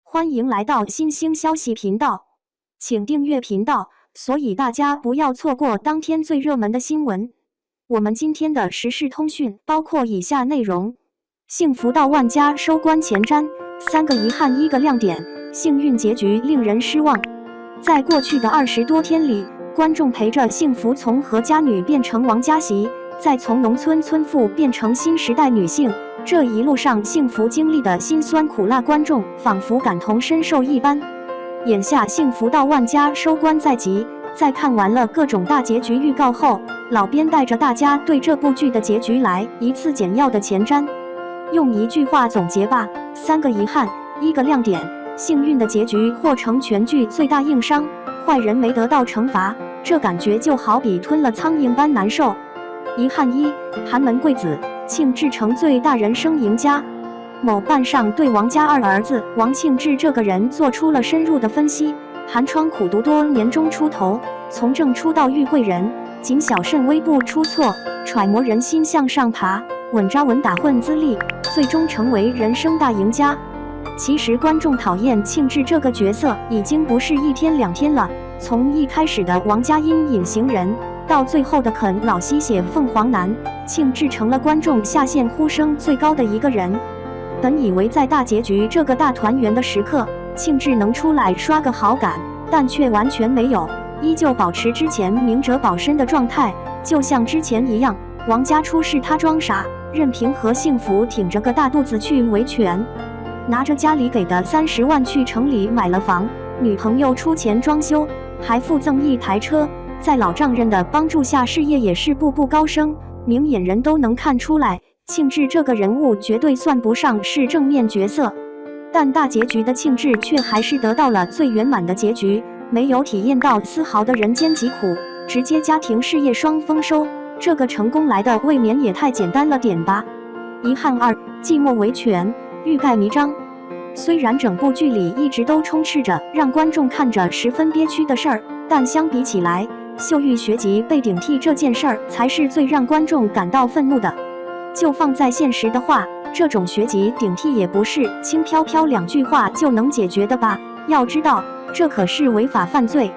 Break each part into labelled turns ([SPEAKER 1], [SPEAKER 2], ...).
[SPEAKER 1] 欢迎来到新兴消息频道，请订阅频道，所以大家不要错过当天最热门的新闻。我们今天的时事通讯包括以下内容：幸福到万家收官前瞻，3个遗憾1个亮点，幸运结局令人失望。在过去的20多天里，观众陪着幸福从何家女变成王家媳，再从农村村妇变成新时代女性。这一路上幸福经历的辛酸苦辣，观众仿佛感同身受一般。眼下幸福到万家收官在即，在看完了各种大结局预告后，老编带着大家对这部剧的结局来一次简要的前瞻。用一句话总结吧：3个遗憾，1个亮点。幸运的结局或成全剧最大硬伤，坏人没得到惩罚，这感觉就好比吞了苍蝇般难受。遗憾1，寒门贵子庆志成最大人生赢家。某办上对王家二儿子王庆志这个人做出了深入的分析。寒窗苦读多年中出头，从政出道遇贵人，谨小慎微不出错，揣摩人心向上爬，稳扎稳打混资历，最终成为人生大赢家。其实观众讨厌庆志这个角色已经不是1天2天了，从一开始的王家阴隐形人，到最后的啃老吸血凤凰男，庆志成了观众下线呼声最高的一个人。本以为在大结局这个大团圆的时刻，庆志能出来刷个好感，但却完全没有，依旧保持之前明哲保身的状态，就像之前一样，王家出事他装傻，任凭和幸福挺着个大肚子去维权，拿着家里给的30万去城里买了房，女朋友出钱装修，还附赠1台车，在老丈人的帮助下，事业也是步步高升。明眼人都能看出来，庆志这个人物绝对算不上是正面角色。但大结局的庆志却还是得到了最圆满的结局，没有体验到丝毫的人间疾苦，直接家庭事业双丰收。这个成功来的未免也太简单了点吧。遗憾2，寂寞维权欲盖弥彰。虽然整部剧里一直都充斥着让观众看着十分憋屈的事儿，但相比起来，秀玉学籍被顶替这件事儿才是最让观众感到愤怒的。就放在现实的话，这种学籍顶替也不是轻飘飘2句话就能解决的吧？要知道，这可是违法犯罪。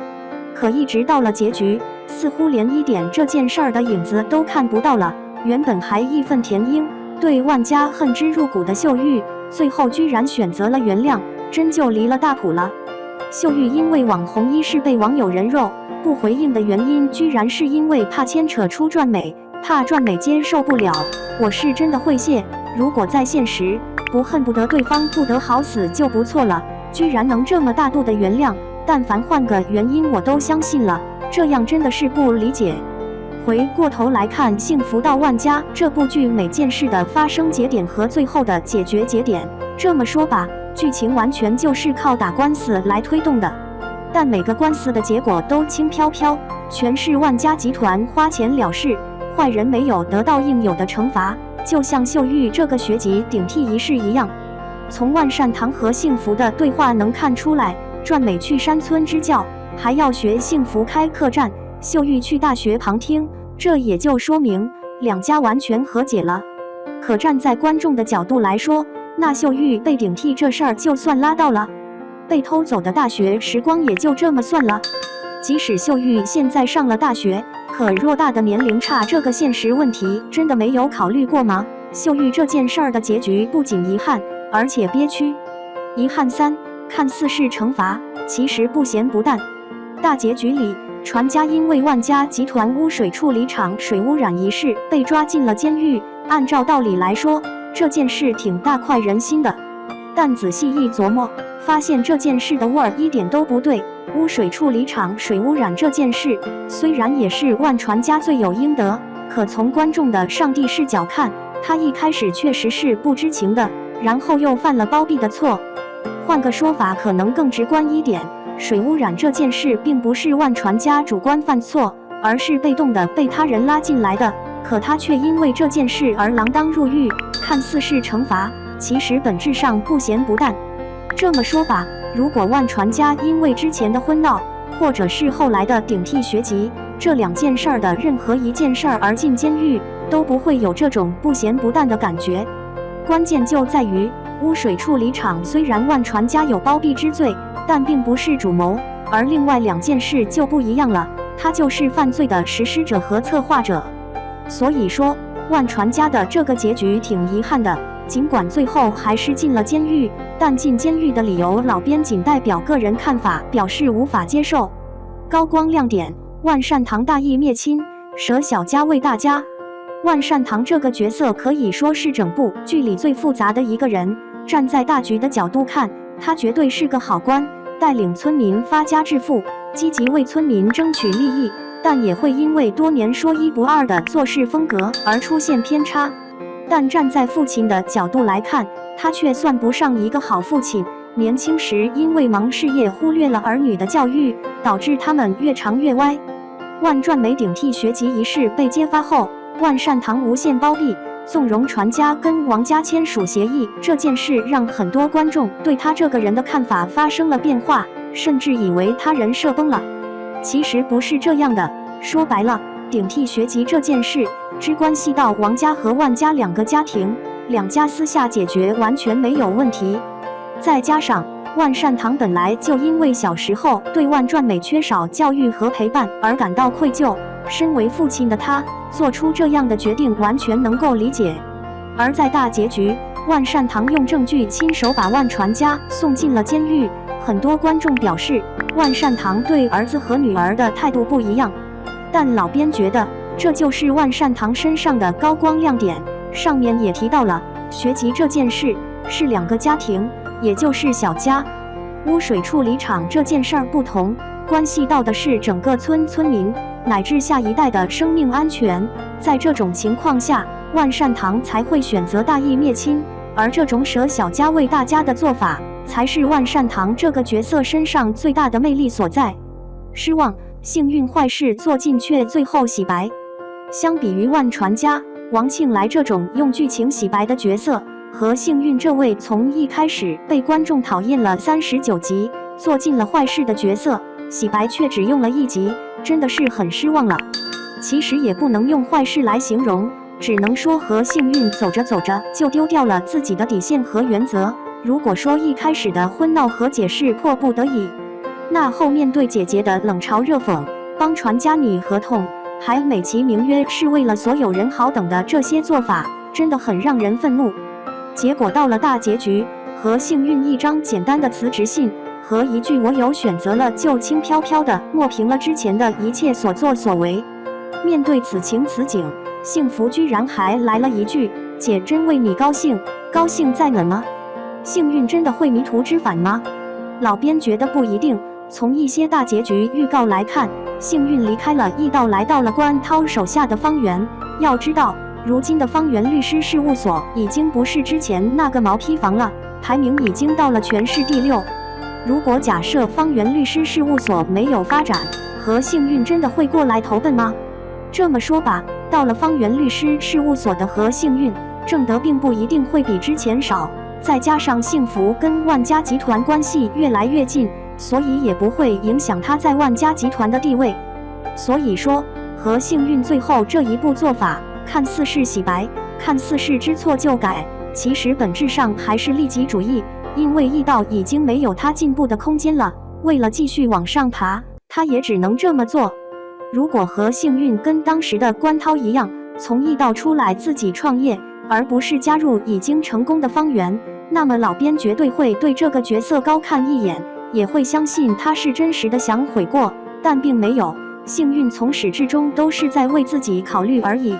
[SPEAKER 1] 可一直到了结局，似乎连一点这件事儿的影子都看不到了。原本还义愤填膺，对万家恨之入骨的秀玉，最后居然选择了原谅，真就离了大谱了。秀玉因为网红一事被网友人肉，不回应的原因居然是因为怕牵扯出赚美，怕赚美接受不了。我是真的会谢，如果在现实，不恨不得对方不得好死就不错了，居然能这么大度的原谅，但凡换个原因我都相信了，这样真的是不理解。回过头来看《幸福到万家》这部剧每件事的发生节点和最后的解决节点，这么说吧，剧情完全就是靠打官司来推动的，但每个官司的结果都轻飘飘，全是万家集团花钱了事，坏人没有得到应有的惩罚，就像秀玉这个学籍顶替一事一样。从万善堂和幸福的对话能看出来，赚美去山村支教，还要学幸福开客栈，秀玉去大学旁听，这也就说明2家完全和解了。可站在观众的角度来说，那秀玉被顶替这事儿就算拉倒了，被偷走的大学时光也就这么算了。即使秀玉现在上了大学，可偌大的年龄差这个现实问题真的没有考虑过吗？秀玉这件事儿的结局不仅遗憾，而且憋屈。遗憾3，看似是惩罚，其实不咸不淡。大结局里，船家因为万家集团污水处理厂水污染一事被抓进了监狱，按照道理来说，这件事挺大快人心的。但仔细一琢磨，发现这件事的味儿一点都不对。污水处理厂水污染这件事，虽然也是万船家罪有应得，可从观众的上帝视角看，他一开始确实是不知情的，然后又犯了包庇的错。换个说法可能更直观一点，水污染这件事并不是万船家主观犯错，而是被动的被他人拉进来的，可他却因为这件事而锒铛入狱，看似是惩罚，其实本质上不咸不淡。这么说吧，如果万船家因为之前的婚闹，或者是后来的顶替学籍，这2件事儿的任何一件事儿而进监狱，都不会有这种不咸不淡的感觉。关键就在于污水处理厂虽然万传家有包庇之罪，但并不是主谋，而另外2件事就不一样了，他就是犯罪的实施者和策划者。所以说，万传家的这个结局挺遗憾的。尽管最后还是进了监狱，但进监狱的理由，老编仅代表个人看法，表示无法接受。高光亮点：万善堂大义灭亲，舍小家为大家。万善堂这个角色可以说是整部剧里最复杂的一个人。站在大局的角度看，他绝对是个好官，带领村民发家致富，积极为村民争取利益，但也会因为多年说一不二的做事风格而出现偏差。但站在父亲的角度来看，他却算不上一个好父亲。年轻时因为忙事业忽略了儿女的教育，导致他们越长越歪。万传媒顶替学籍一事被揭发后，万善堂无限包庇，纵容传家跟王家签署协议，这件事让很多观众对他这个人的看法发生了变化，甚至以为他人设崩了。其实不是这样的，说白了，顶替学籍这件事只关系到王家和万家2个家庭，2家私下解决完全没有问题。再加上万善堂本来就因为小时候对万传美缺少教育和陪伴而感到愧疚，身为父亲的他做出这样的决定完全能够理解。而在大结局，万善堂用证据亲手把万传家送进了监狱，很多观众表示万善堂对儿子和女儿的态度不一样，但老编觉得这就是万善堂身上的高光亮点。上面也提到了，学籍这件事是2个家庭，也就是小家。污水处理厂这件事儿不同，关系到的是整个村民乃至下一代的生命安全。在这种情况下，万善堂才会选择大义灭亲，而这种舍小家为大家的做法，才是万善堂这个角色身上最大的魅力所在。失望，幸运坏事做尽却最后洗白。相比于万传家、王庆来这种用剧情洗白的角色，和幸运这位从一开始被观众讨厌了39集，做尽了坏事的角色，洗白却只用了1集，真的是很失望了。其实也不能用坏事来形容，只能说和幸运走着走着就丢掉了自己的底线和原则。如果说一开始的婚闹和解释迫不得已，那后面对姐姐的冷嘲热讽，帮传家拟合同，还美其名曰是为了所有人好等的这些做法，真的很让人愤怒。结果到了大结局，和幸运一张简单的辞职信和一句我有选择了就轻飘飘的抹平了之前的一切所作所为。面对此情此景，幸福居然还来了一句，姐真为你高兴，高兴在哪吗？幸运真的会迷途知返吗？老编觉得不一定。从一些大结局预告来看，幸运离开了驿道，来到了关涛手下的方圆。要知道，如今的方圆律师事务所已经不是之前那个毛坯房了，排名已经到了全市第6。如果假设方圆律师事务所没有发展，和幸运真的会过来投奔吗？这么说吧，到了方圆律师事务所的和幸运挣得并不一定会比之前少，再加上幸福跟万家集团关系越来越近，所以也不会影响他在万家集团的地位。所以说，和幸运最后这一步做法，看似是洗白，看似是知错就改，其实本质上还是利己主义。因为驿道已经没有他进步的空间了，为了继续往上爬，他也只能这么做。如果和幸运跟当时的关涛一样，从驿道出来自己创业，而不是加入已经成功的方圆，那么老编绝对会对这个角色高看一眼，也会相信他是真实的想悔过，但并没有。幸运从始至终都是在为自己考虑而已。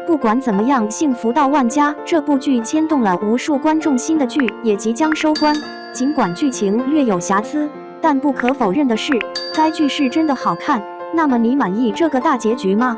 [SPEAKER 1] 不管怎么样，幸福到万家这部剧牵动了无数观众心的剧也即将收官。尽管剧情略有瑕疵，但不可否认的是，该剧是真的好看。那么你满意这个大结局吗？